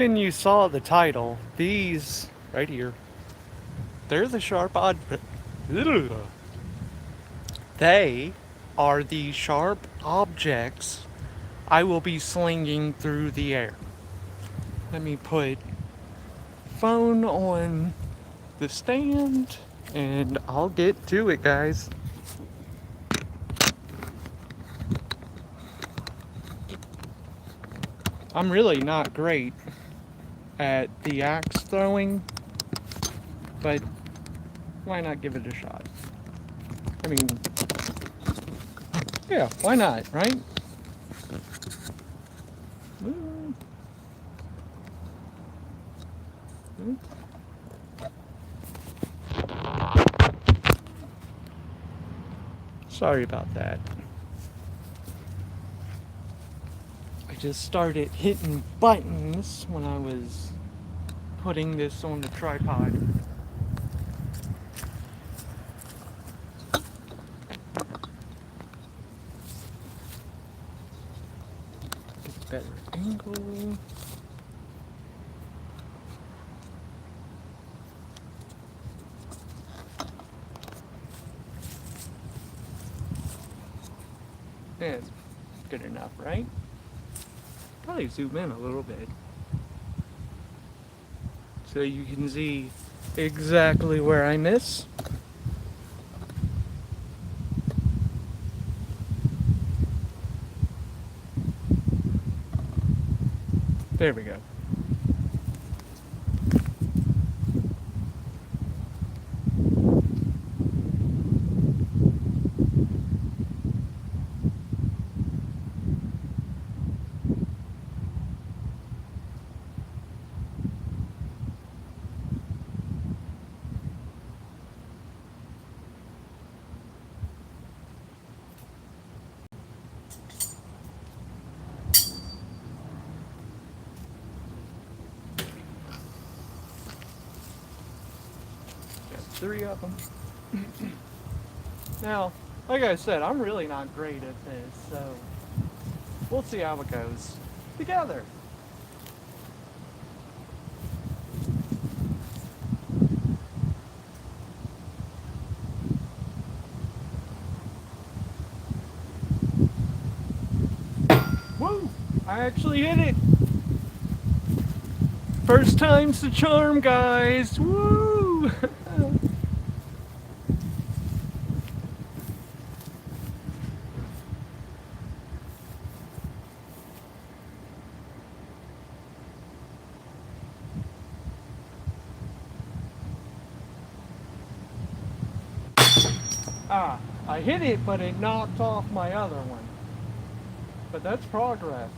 When you saw the title, these right here, they're the sharp odd. They are the sharp objects I will be slinging through the air. Let me put phone on the stand and I'll get to it, guys. I'm really not great at the axe throwing, but why not give it a shot? I mean, yeah, why not, right? Sorry about that. I just started hitting buttons when I was putting this on the tripod. Get a better angle. Yeah, it's good enough, right? Probably zoom in a little bit so you can see exactly where I miss. There we go. Got 3 of them. Now, like I said, I'm really not great at this, so we'll see how it goes together. Woo! I actually hit it! First time's the charm, guys! Woo! I hit it, but it knocked off my other one. But that's progress.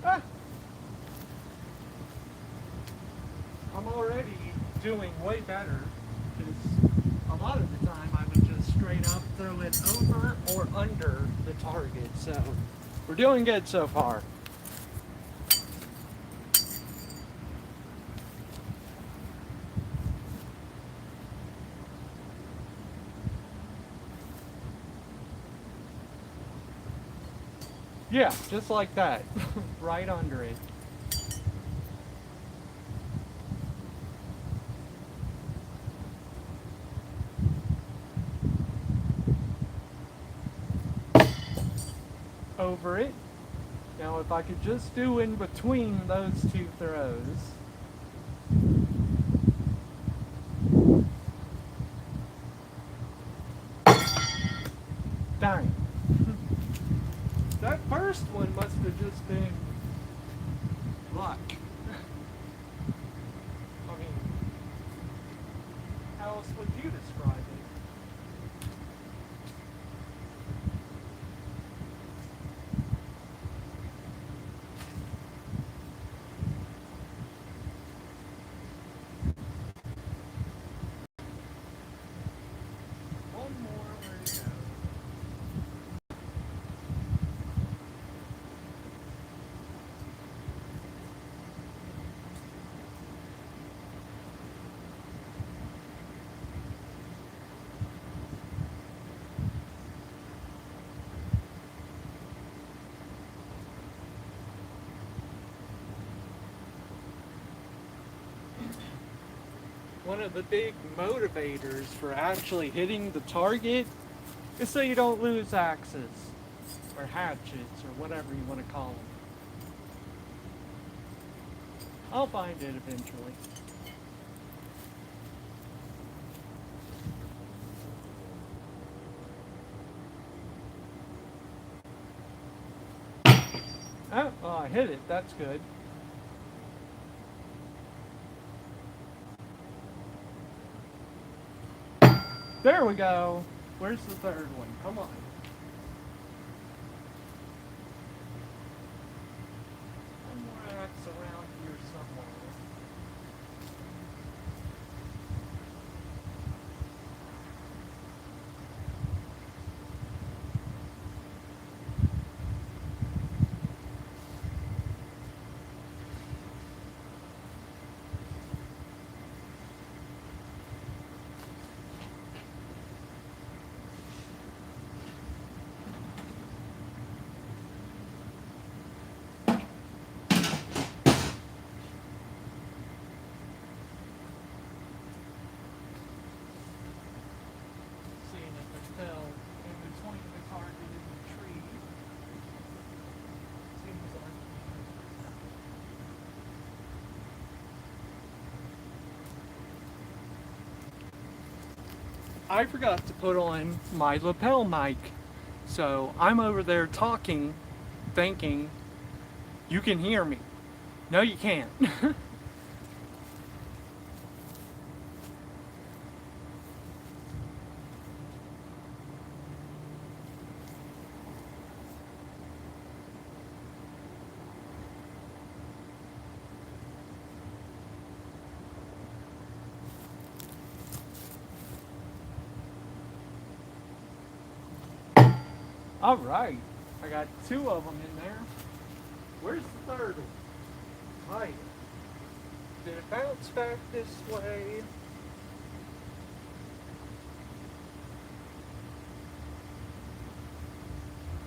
Ah! I'm already doing way better because a lot of the time I would just straight up throw it over or under the target. So we're doing good so far. Yeah, just like that. Right under it. Over it. Now if I could just do in between those 2 throws. Dang. That first one must have just been luck. I mean, how else would you describe it? One more, where to go? one of the big motivators for actually hitting the target is so you don't lose axes or hatchets or whatever you want to call them. I'll find it eventually. Oh, I hit it. That's good. There we go. Where's the third one? Come on. One more axe around here somewhere. Seeing if it fell in between the target and the tree. Seems like. I forgot to put on my lapel mic, so I'm over there talking, thinking you can hear me. No, you can't. All right, I got two of them in there. Where's the third one? Right. Did it bounce back this way?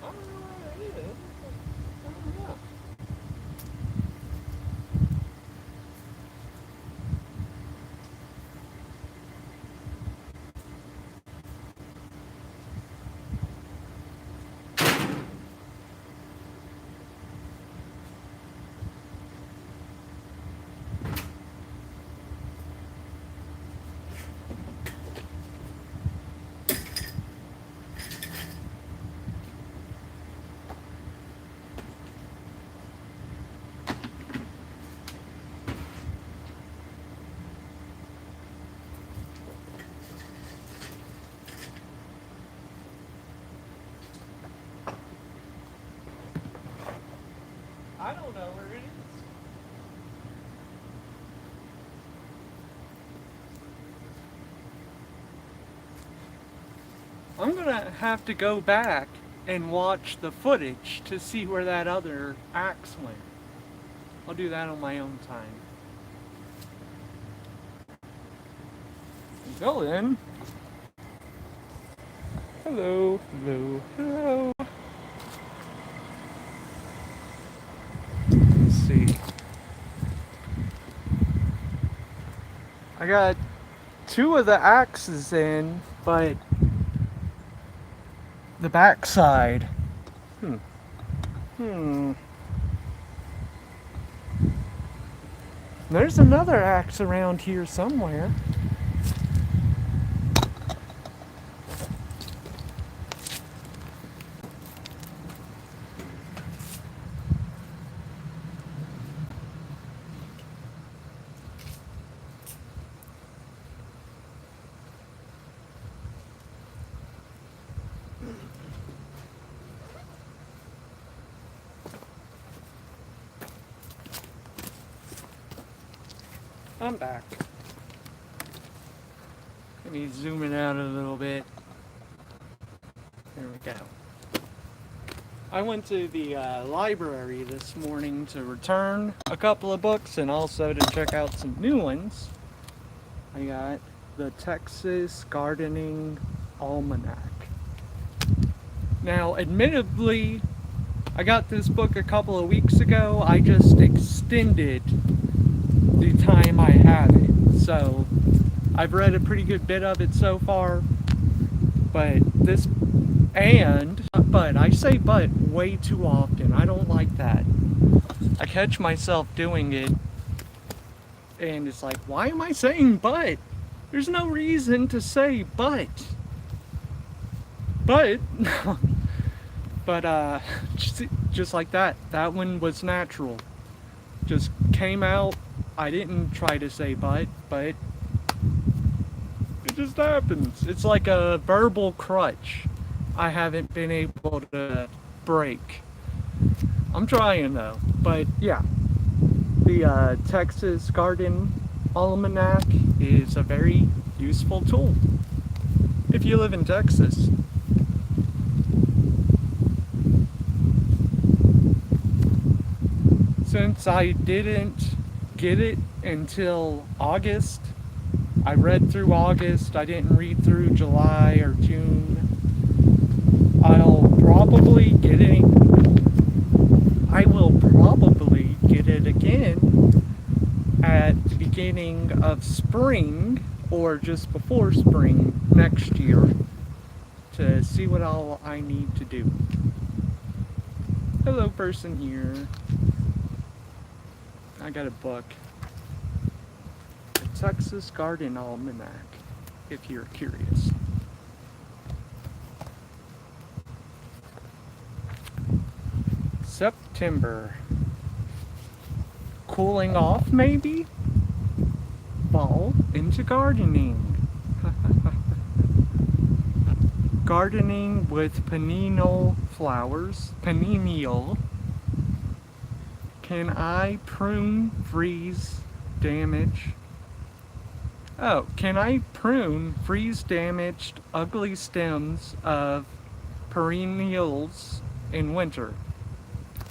I don't know where it is. I don't know. I don't know where it is. I'm gonna have to go back and watch the footage to see where that other axe went. I'll do that on my own time. Until then, hello, hello, hello. Let's see. I got two of the axes in, but the backside. There's another axe around here somewhere. I'm back. Let me zoom it out a little bit. There we go. I went to the library this morning to return a couple of books and also to check out some new ones. I got the Texas Gardening Almanac. Now, admittedly, I got this book a couple of weeks ago. I just extended the time I have it. So I've read a pretty good bit of it so far, but I say but way too often. I don't like that. I catch myself doing it, and it's like, why am I saying but? There's no reason to say but. But, but, just like that. That one was natural. Just came out. I didn't try to say but it just happens. It's like a verbal crutch I haven't been able to break. I'm trying though. But yeah, the Texas Garden Almanac is a very useful tool if you live in Texas. Since I didn't get it until August, I read through August, I didn't read through July or June. I'll probably get it. I will probably get it again at the beginning of spring or just before spring next year to see what all I need to do. Hello, person here. I got a book. The Texas Garden Almanac, if you're curious. September. Cooling off, maybe? Fall into gardening. Gardening with perennial flowers. Perennial. Can I prune, freeze, damage? Oh, can I prune, freeze damaged, ugly stems of perennials in winter?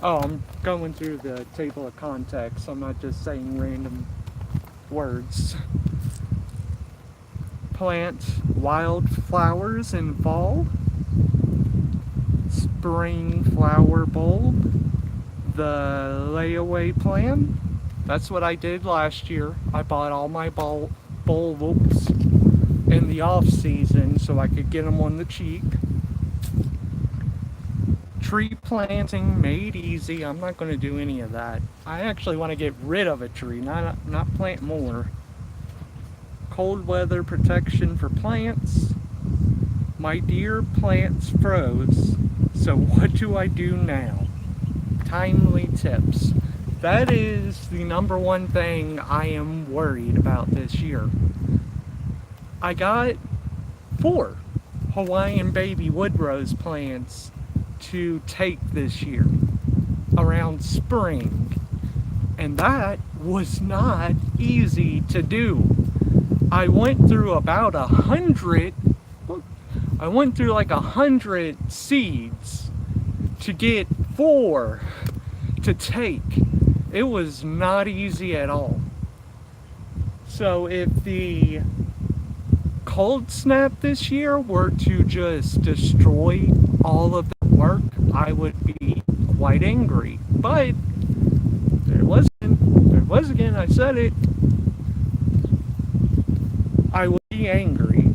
Oh, I'm going through the table of contents. I'm not just saying random words. Plant wildflowers in fall. Spring flower bulb. The layaway plan. That's what I did last year. I bought all my bulbs in the off season so I could get them on the cheap. Tree planting made easy. I'm not going to do any of that. I actually want to get rid of a tree, not plant more. Cold weather protection for plants. My dear plants froze. So what do I do now? Timely tips. That is the number one thing I am worried about this year. I got 4 Hawaiian baby wood rose plants to take this year around spring, and that was not easy to do. I went through about 100 seeds to get 4 to take. It was not easy at all. So if the cold snap this year were to just destroy all of the work, I would be quite angry. But there was again, I said it. I would be angry.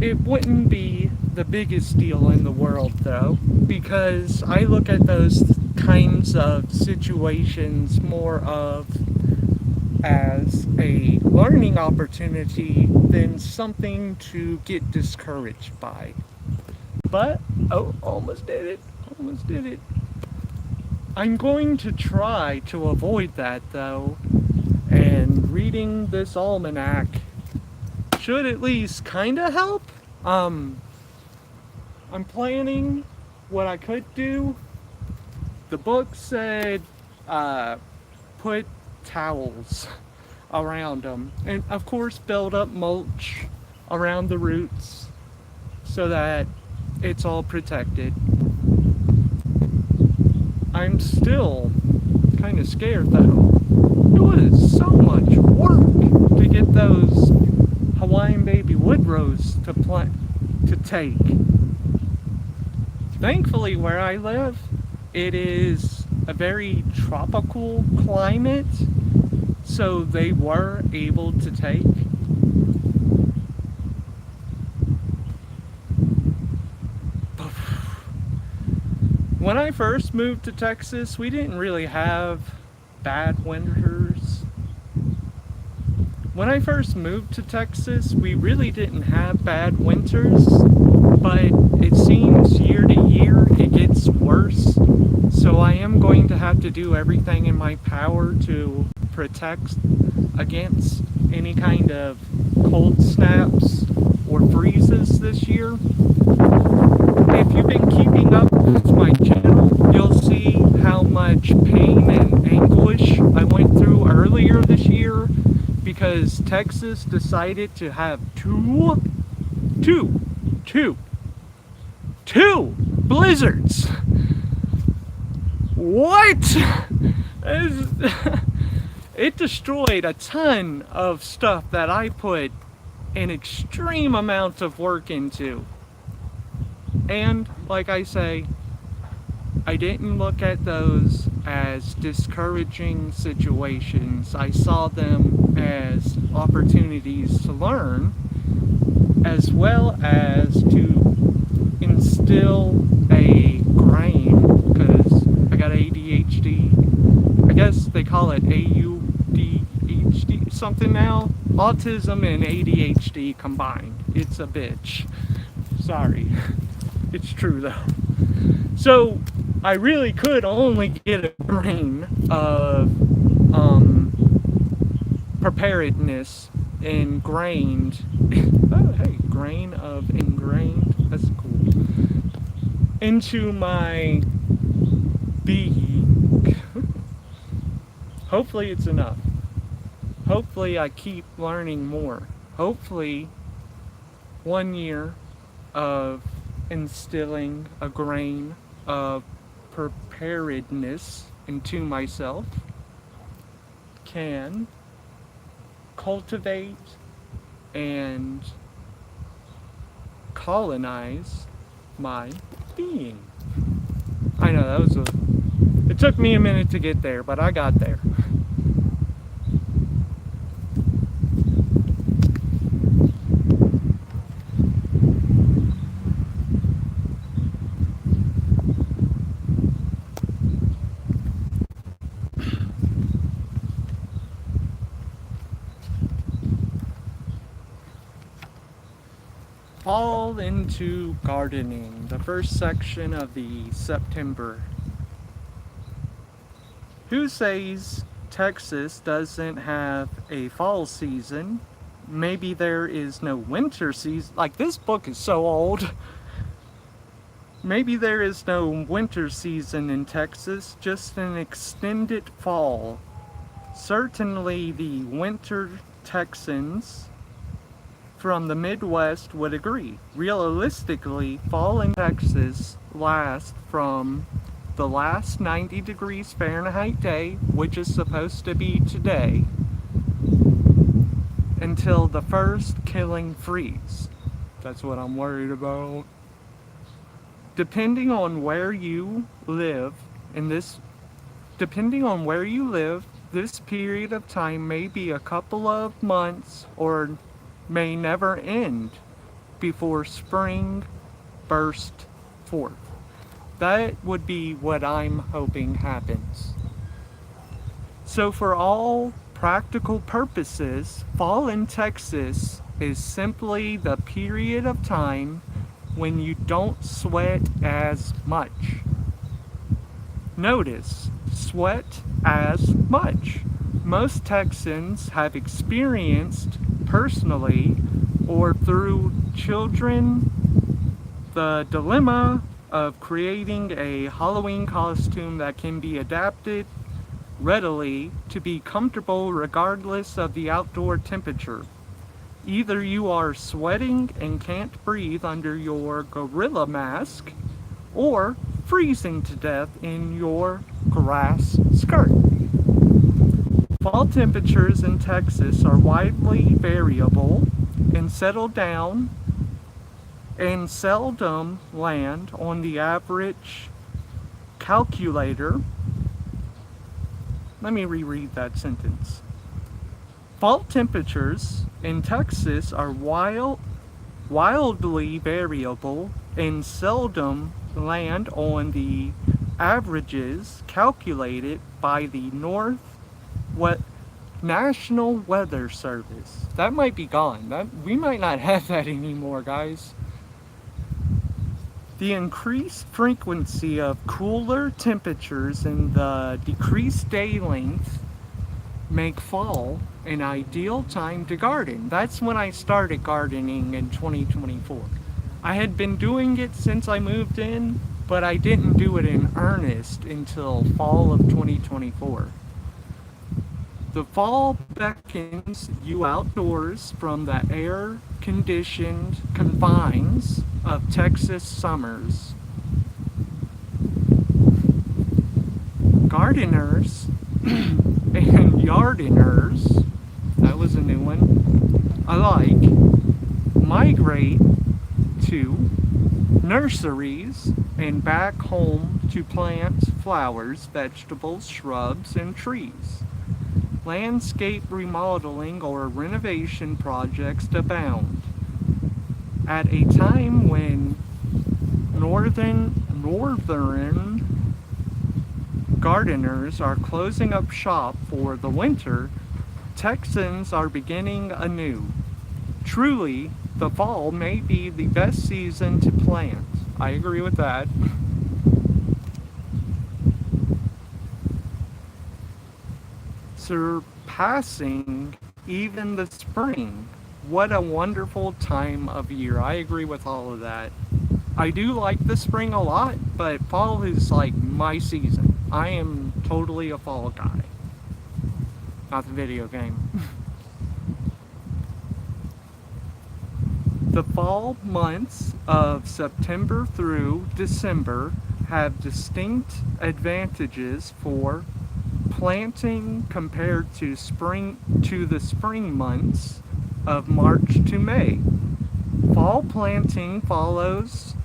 It wouldn't be the biggest deal in the world though, because I look at those kinds of situations more of as a learning opportunity than something to get discouraged by. But, oh, almost did it. I'm going to try to avoid that though, and reading this almanac should at least kinda help. I'm planning what I could do. The book said put towels around them, and of course build up mulch around the roots so that it's all protected. I'm still kind of scared though. It was so much work to get those Hawaiian baby wood rose to take. Thankfully, where I live, it is a very tropical climate, So they were able to take. When I first moved to Texas, we didn't really have bad winters. When I first moved to Texas, we really didn't have bad winters, but it seems year to year it gets worse. So I am going to have to do everything in my power to protect against any kind of cold snaps or freezes this year. If you've been keeping up with my channel, you'll see how much pain and anguish I went through earlier this year because Texas decided to have two blizzards. What? It destroyed a ton of stuff that I put an extreme amount of work into. And like I say, I didn't look at those as discouraging situations. I saw them as opportunities to learn, as well as to instill a grain, because I got ADHD. I guess they call it AUDHD something now. Autism and ADHD combined. It's a bitch. Sorry. It's true though. So I really could only get a grain of preparedness ingrained. Oh hey, grain of ingrained. That's cool. Into my being. Hopefully it's enough. Hopefully I keep learning more. Hopefully 1 year of instilling a grain of preparedness into myself can cultivate and colonize my being. I know it took me a minute to get there, but I got there. Fall into gardening, the first section of the September. Who says Texas doesn't have a fall season? Maybe there is no winter season. Like, this book is so old. Maybe there is no winter season in Texas, just an extended fall. Certainly the winter Texans from the Midwest would agree. Realistically, fall in Texas lasts from the last 90 degrees Fahrenheit day, which is supposed to be today, until the first killing freeze. That's what I'm worried about. Depending on where you live, this period of time may be a couple of months or may never end before spring burst forth. That would be what I'm hoping happens. So for all practical purposes, fall in Texas is simply the period of time when you don't sweat as much. Notice, sweat as much. Most Texans have experienced personally or through children the dilemma of creating a Halloween costume that can be adapted readily to be comfortable regardless of the outdoor temperature. Either you are sweating and can't breathe under your gorilla mask, or freezing to death in your grass skirt. Fall temperatures in Texas are widely variable and settle down and seldom land on the average calculator. Let me reread that sentence. Fall temperatures in Texas are wildly variable and seldom land on the averages calculated by the National Weather Service. That might be gone. We might not have that anymore, guys. The increased frequency of cooler temperatures and the decreased day length make fall an ideal time to garden. That's when I started gardening in 2024. I had been doing it since I moved in, but I didn't do it in earnest until fall of 2024. The fall beckons you outdoors from the air-conditioned confines of Texas summers. Gardeners and yardiners, that was a new one, alike, migrate to nurseries and back home to plant flowers, vegetables, shrubs, and trees. Landscape remodeling or renovation projects abound. At a time when northern gardeners are closing up shop for the winter, Texans are beginning anew. Truly, the fall may be the best season to plant. I agree with that. Surpassing even the spring. What a wonderful time of year. I agree with all of that. I do like the spring a lot, but fall is like my season. I am totally a fall guy. Not the video game. The fall months of September through December have distinct advantages for planting compared to the spring months of March to May. Fall planting follows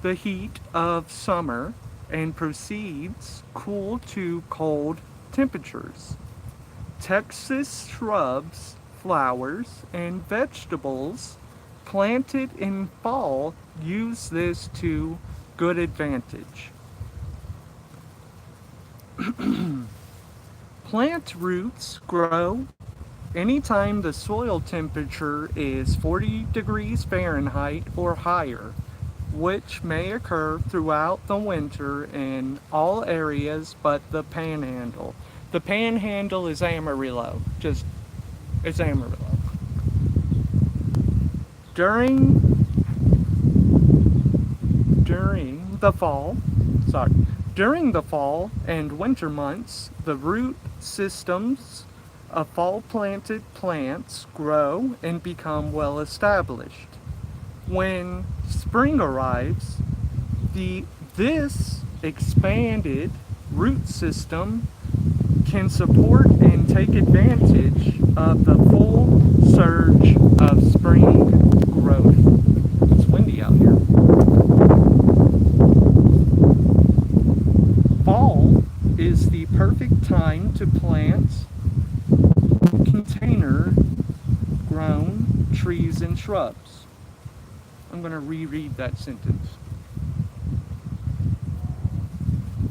the heat of summer and proceeds cool to cold temperatures. Texas shrubs, flowers, and vegetables planted in fall use this to good advantage. Plant roots grow anytime the soil temperature is 40 degrees Fahrenheit or higher, which may occur throughout the winter in all areas but the Panhandle. The Panhandle is Amarillo. It's Amarillo. During the fall and winter months, the root systems of fall planted plants grow and become well established. When spring arrives, this expanded root system can support and take advantage of the full surge of spring growth. It's windy out here. Fall is the perfect time to plant container grown trees and shrubs. I'm going to reread that sentence.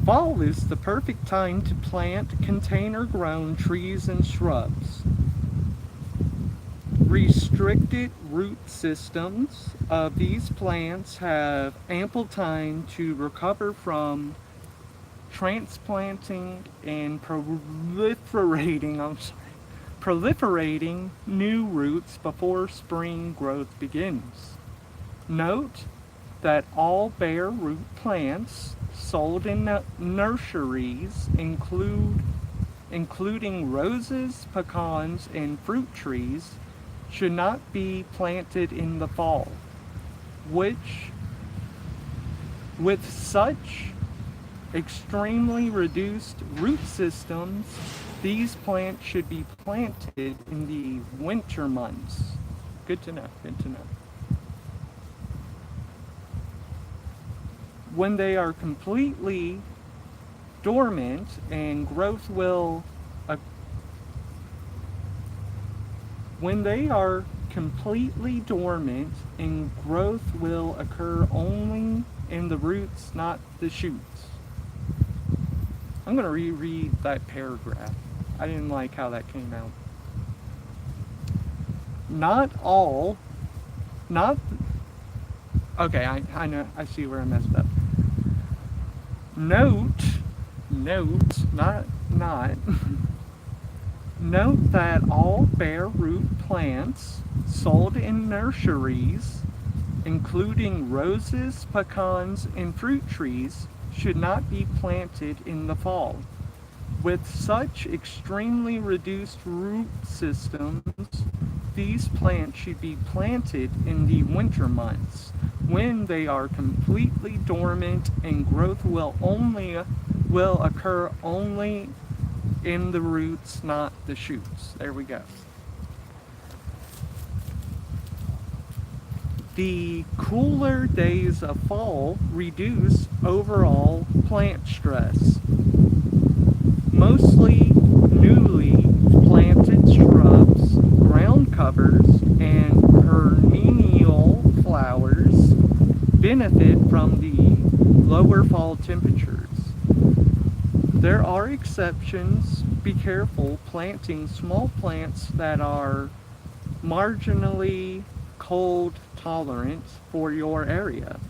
Fall is the perfect time to plant container-grown trees and shrubs. Restricted root systems of these plants have ample time to recover from transplanting and proliferating new roots before spring growth begins. Note that all bare root plants sold in nurseries, including roses, pecans, and fruit trees, should not be planted in the fall, which, with such extremely reduced root systems, these plants should be planted in the winter months. Good to know, good to know. When they are completely dormant and growth will When they are completely dormant and growth will occur only in the roots, not the shoots. I'm going to reread that paragraph. I didn't like how that came out. Not all, not, okay, I know, I see where I messed up. Note, not, note that all bare root plants sold in nurseries, including roses, pecans, and fruit trees, should not be planted in the fall. With such extremely reduced root systems, these plants should be planted in the winter months, when they are completely dormant and growth will occur only in the roots, not the shoots. There we go. The cooler days of fall reduce overall plant stress. Mostly newly planted shrubs, ground covers, and perennial flowers benefit from the lower fall temperatures. There are exceptions. Be careful planting small plants that are marginally cold tolerant for your area.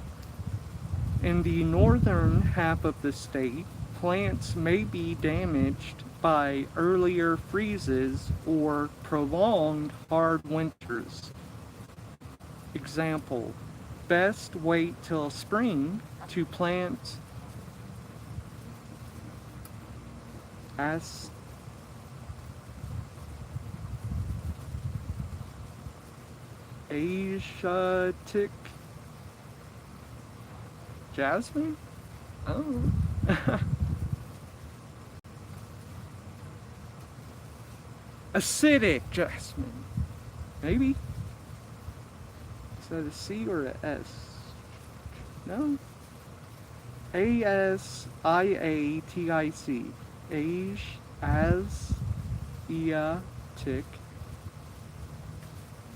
In the northern half of the state, plants may be damaged by earlier freezes or prolonged hard winters. Example, best wait till spring to plant Asiatic jasmine? Oh. Acidic jasmine. Maybe? Is that a C or a S? No? Asiatic. Asiatic.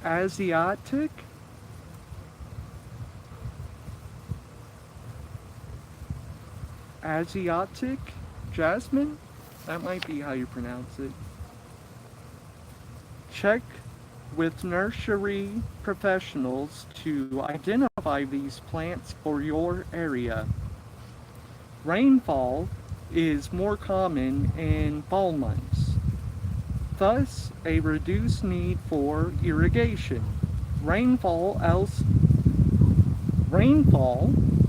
Asiatic? Asiatic jasmine? That might be how you pronounce it. Check with nursery professionals to identify these plants for your area. Rainfall is more common in fall months, thus a reduced need for irrigation. Rainfall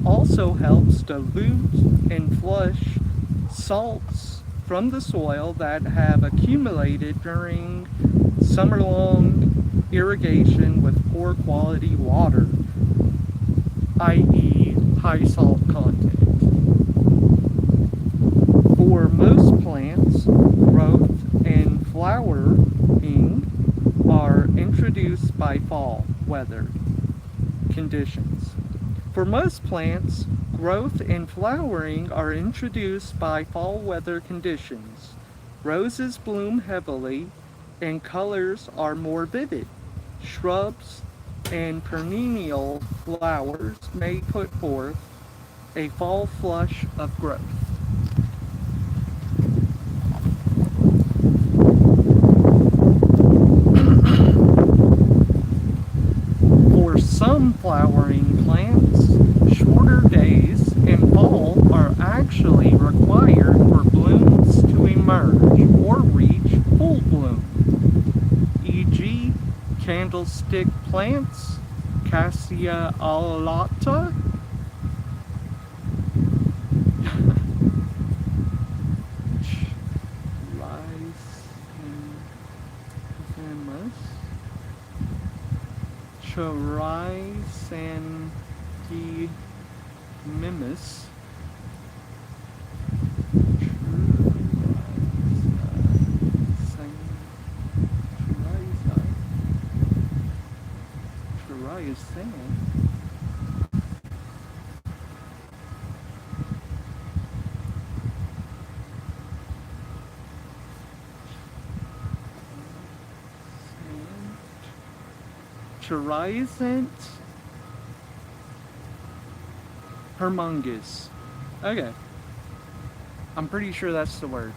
also helps dilute and flush salts from the soil that have accumulated during summer-long irrigation with poor quality water, i.e. high salt content. For most plants, growth and flowering are introduced by fall weather conditions. For most plants, growth and flowering are introduced by fall weather conditions. Roses bloom heavily and colors are more vivid. Shrubs and perennial flowers may put forth a fall flush of growth. For some flowering plants, shorter days in fall are actually required for blooms to emerge or reach full bloom, e.g. candlestick plants, Cassia alata, Chrysanthemums, Cherisant Humongous. Okay. I'm pretty sure that's the word.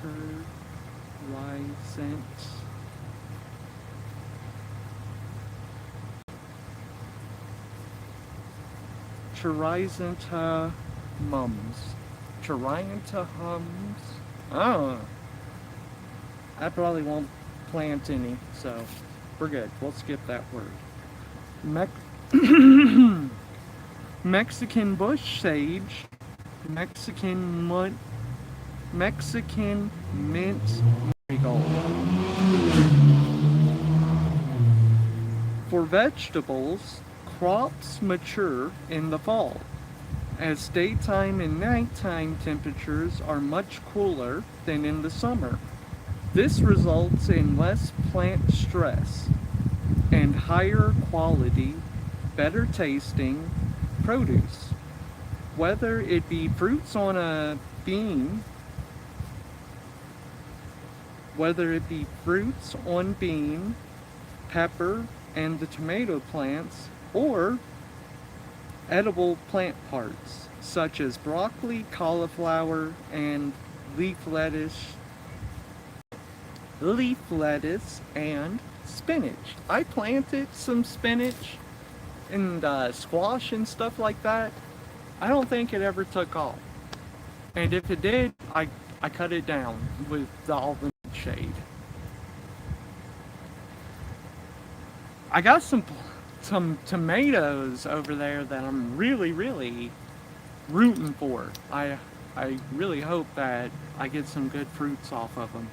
ChrantHemus. Cherisant. Chrysanthemums. Chrysanthemums. Oh, I probably won't plant any, so we're good. We'll skip that word. Mexican bush sage, Mexican mint marigold. For vegetables, crops mature in the fall, as daytime and nighttime temperatures are much cooler than in the summer. This results in less plant stress and higher quality, better tasting produce. Whether it be fruits on a bean, pepper, and the tomato plants, or edible plant parts such as broccoli, cauliflower, and leaf lettuce and spinach. I planted some spinach and squash and stuff like that. I don't think it ever took off. And if it did, I cut it down with all the shade. I got some tomatoes over there that I'm really rooting for. I really hope that I get some good fruits off of them.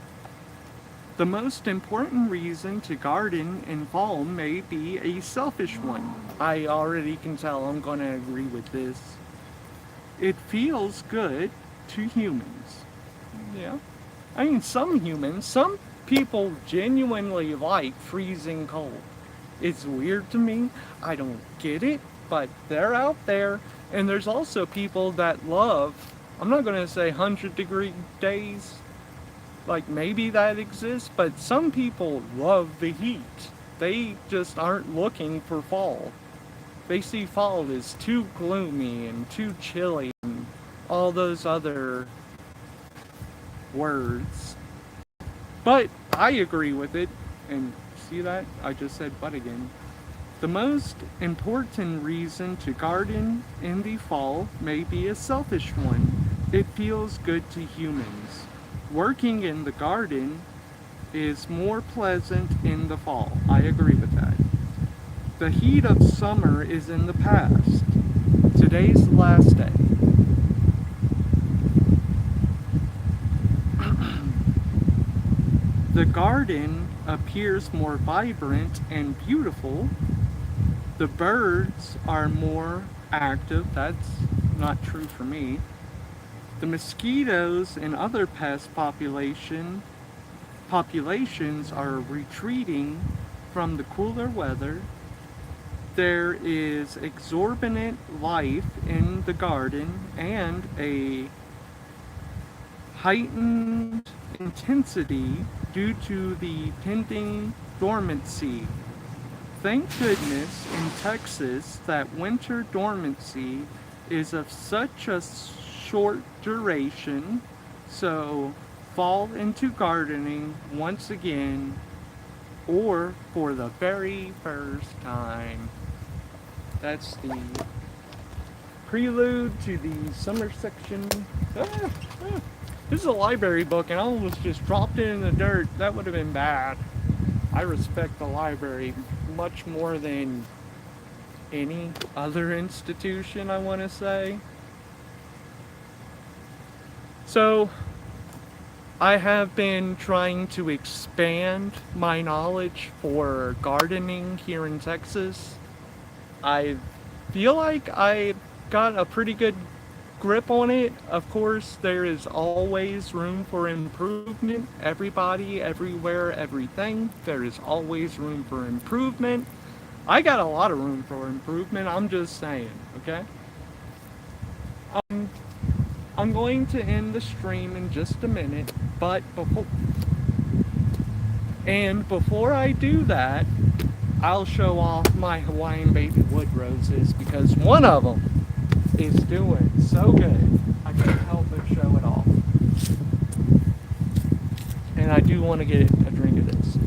The most important reason to garden in fall may be a selfish one. I already can tell I'm going to agree with this. It feels good to humans. Yeah. I mean, some people genuinely like freezing cold. It's weird to me. I don't get it, but they're out there. And there's also people that love, I'm not going to say 100-degree days, like maybe that exists, but some people love the heat. They just aren't looking for fall. They see fall as too gloomy and too chilly and all those other words. But I agree with it, and see that? I just said but again. The most important reason to garden in the fall may be a selfish one. It feels good to humans. Working in the garden is more pleasant in the fall. I agree with that. The heat of summer is in the past. Today's the last day. The garden appears more vibrant and beautiful. The birds are more active. That's not true for me. The mosquitoes and other pest populations are retreating from the cooler weather. There is exorbitant life in the garden and a heightened intensity due to the pending dormancy. Thank goodness in Texas that winter dormancy is of such a short duration, so fall into gardening once again, or for the very first time. That's the prelude to the summer section. This is a library book and I almost just dropped it in the dirt. That would have been bad. I respect the library much more than any other institution, I want to say. So, I have been trying to expand my knowledge for gardening here in Texas. I feel like I got a pretty good grip on it. Of course, there is always room for improvement. Everybody, everywhere, everything. There is always room for improvement. I got a lot of room for improvement, I'm just saying, okay? I'm going to end the stream in just a minute, but before I do that, I'll show off my Hawaiian baby wood roses because one of them is doing so good. I can't help but show it off. And I do want to get a drink of this.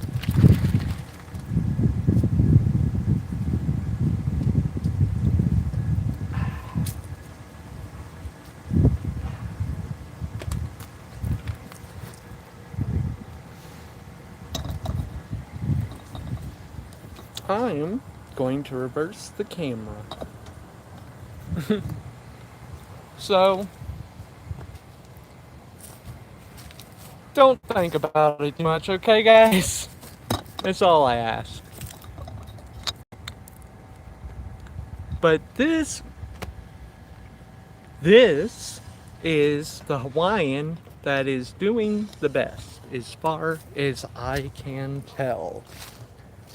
I am going to reverse the camera. So, don't think about it too much, okay, guys? That's all I ask. But this is the Hawaiian that is doing the best, as far as I can tell.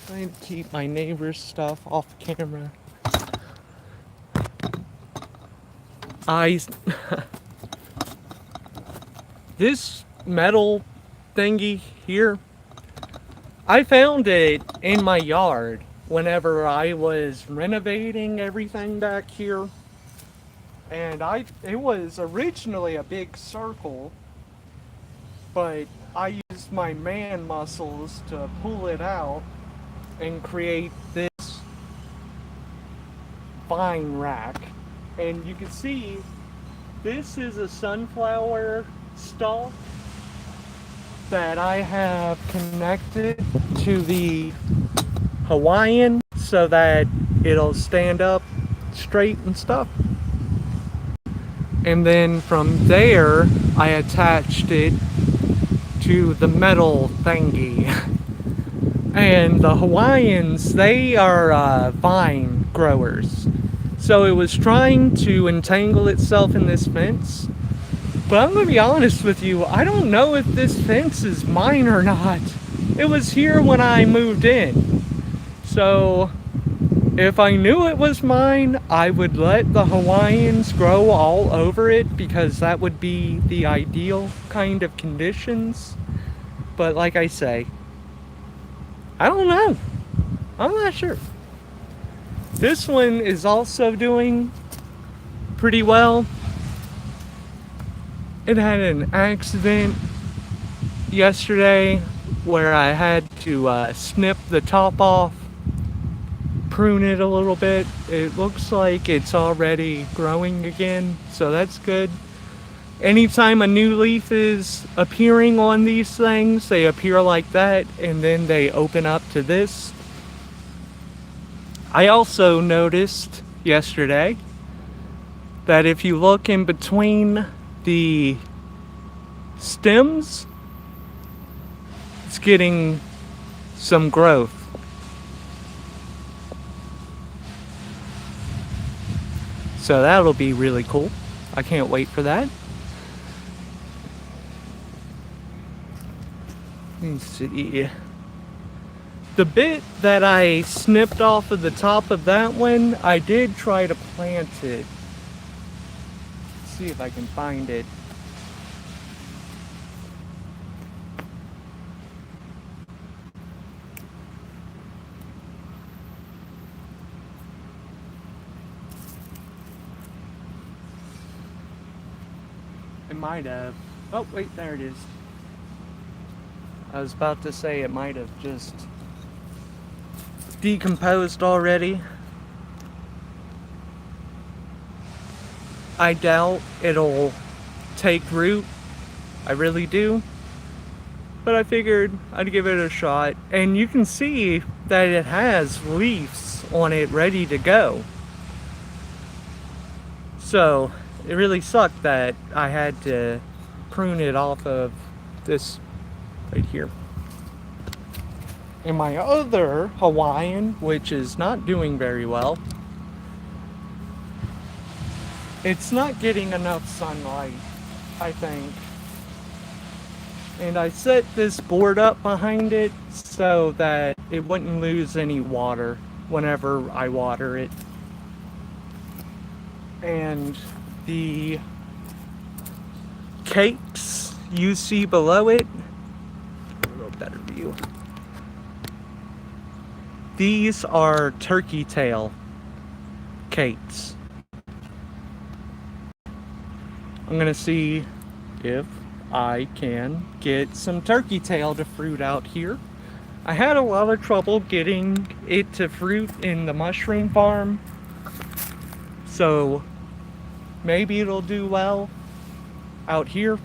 Trying to keep my neighbor's stuff off camera. This metal thingy here, I found it in my yard whenever I was renovating everything back here. And it was originally a big circle, but I used my man muscles to pull it out and create this vine rack. And you can see this is a sunflower stalk that I have connected to the Hawaiian so that it'll stand up straight and stuff. And then from there, I attached it to the metal thingy. And the Hawaiians, they are vine growers. So it was trying to entangle itself in this fence. But I'm going to be honest with you, I don't know if this fence is mine or not. It was here when I moved in. So if I knew it was mine, I would let the Hawaiians grow all over it because that would be the ideal kind of conditions. But like I say, I don't know. I'm not sure. This one is also doing pretty well. It had an accident yesterday where I had to snip the top off, prune it a little bit. It looks like it's already growing again, so that's good. Anytime a new leaf is appearing on these things, they appear like that and then they open up to this. I also noticed yesterday that if you look in between the stems, it's getting some growth. So that'll be really cool. I can't wait for that. Let me see. The bit that I snipped off of the top of that one, I did try to plant it. Let's see if I can find it. It might have. Oh, wait, there it is. I was about to say it might have just decomposed already. I doubt it'll take root. I really do. But I figured I'd give it a shot. And you can see that it has leaves on it ready to go. So it really sucked that I had to prune it off of this right here. And my other Hawaiian, which is not doing very well, it's not getting enough sunlight, I think. And I set this board up behind it so that it wouldn't lose any water. whenever I water it. And the cakes you see below it, a little better view. These are turkey tail cakes. I'm gonna see if I can get some turkey tail to fruit out here. I had a lot of trouble getting it to fruit in the mushroom farm, so maybe it'll do well out here.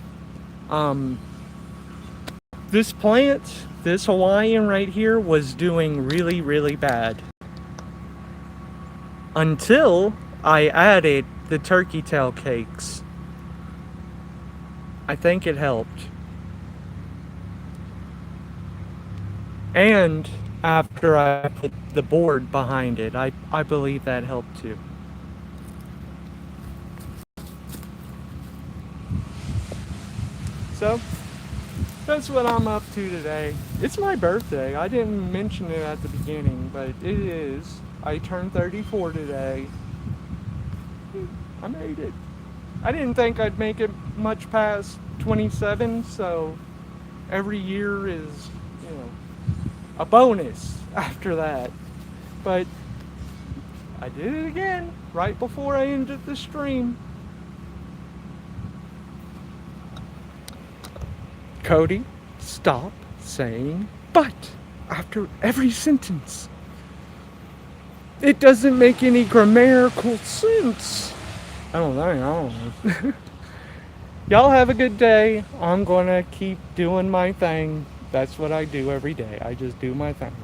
This plant, this Hawaiian right here, was doing really, really bad until I added the turkey tail cakes. I think it helped. And after I put the board behind it, I believe that helped too. So, that's what I'm up to today. It's my birthday. I didn't mention it at the beginning, but it is. I turned 34 today. I made it. I didn't think I'd make it much past 27, so every year is, a bonus after that. But I did it again right before I ended the stream. Cody, stop saying but after every sentence. It doesn't make any grammatical sense. I don't know. Y'all have a good day. I'm gonna keep doing my thing. That's what I do every day. I just do my thing.